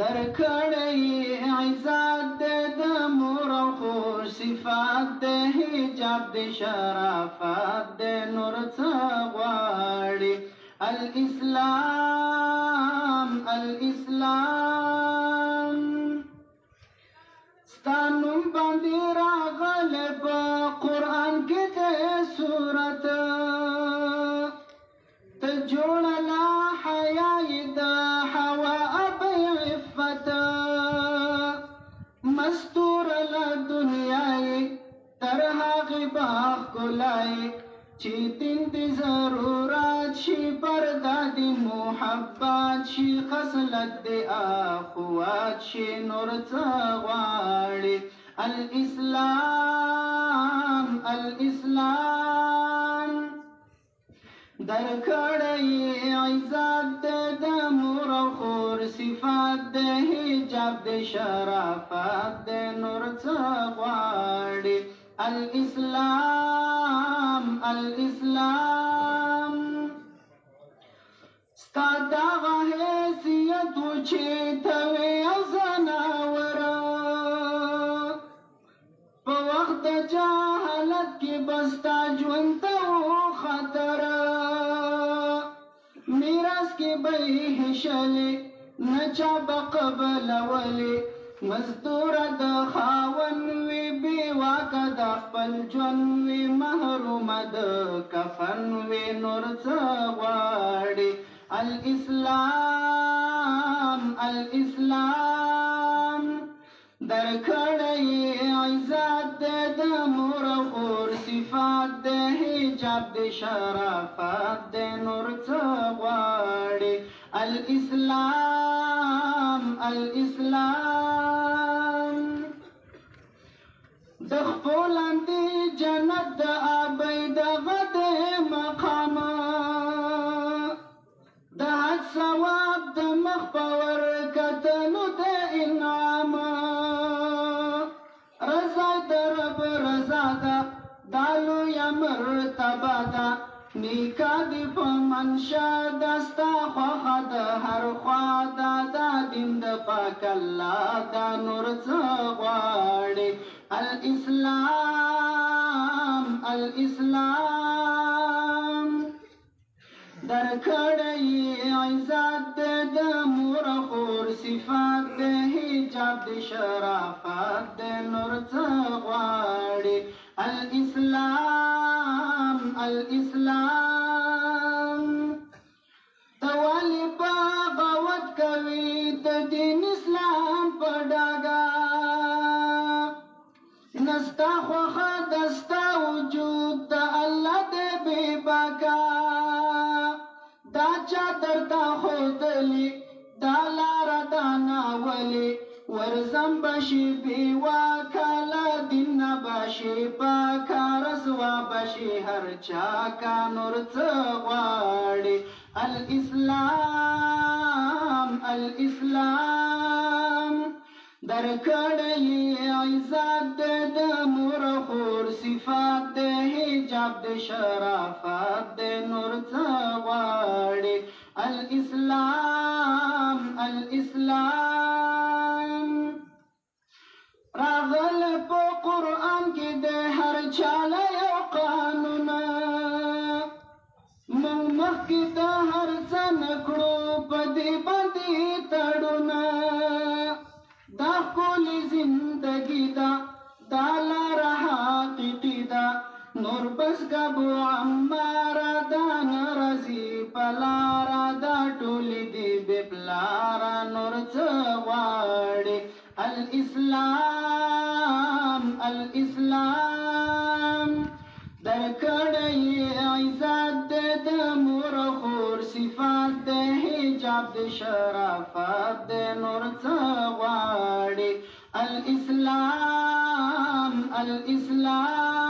درکړی عزت د مور او خور صفات د حجاب د شرافت د نور څه غواړي الاسلام الاسلام ستا نوم باندې راغلی په قرآن کې د سورت ته جوړه لا حیاء د حوا ابی عفت مستور له دنیای تر هغې به ښکلی چې دین د ضرورت شي پرده د محبت شي خصلت د اخوت شي نور څه غواړي الاسلام الاسلام درکړی عزت د مور او خور صفات د حجاب د شرافت د نور څه غواړي الاسلام الاسلام ستا دغه حیثیت و چې ته وې او زناوره په وخت د جهالت کې به ستا ژوند ته و خطر میراث کې به یې هیښلې نه چا به قبلولې مزدوره د خاوند وي بېواکه د خپل ژوند وي محرومه د کفن وي نور څه غواړي الاسلام الاسلام درکړی عزت د مور او خور صفات د حجاب د شرافت د نور څه غواړي الاسلام الاسلام د خپلندې جنت د ابۍ دغه د مقام د حج ثواب د مخ په ورکتلو د انعام رضا د رب رضا ده دا لویه مرتبه ده نیکه دې په منشا ده ستا خوښه د هر خوا ده دا دین د پاک الله دا نور څه غواړي الاسلام الاسلام درکړی عزت د مور او خور صفات د حجاب د شرافت د نور څه غواړي الاسلام الاسلام ته ولې بغاوت کوي د دین اسلام په ډاګه نستا خوښه د ستا وجود د الله د بې باکه دا چا درته ښودلې دا لاره دا ناولې ورځم بشي بېواکه له دین نه بشي پاکه رسوا بشي هر چاکه نور څه غواړي الاسلام الاسلام درکړی عزت د مور او خور صفات د حجاب د شرافت د نور څه غواړي الاسلام الاسلام راغل په قرآن کې د هر چاله یو قانون موږ مخکې د هر څه نه کړو په دې باندې تړونه دا ښکلې زندګي ده دا لاره حقیقي ده نور بس ګبو عماره ده نه راځي په لاره دا ټولې دي بې پلاره نور څه غواړي الاسلام الاسلام درکړی عزت د مور او خور صفات د حجاب د شرافت د نور څه غواړي الاسلام الاسلام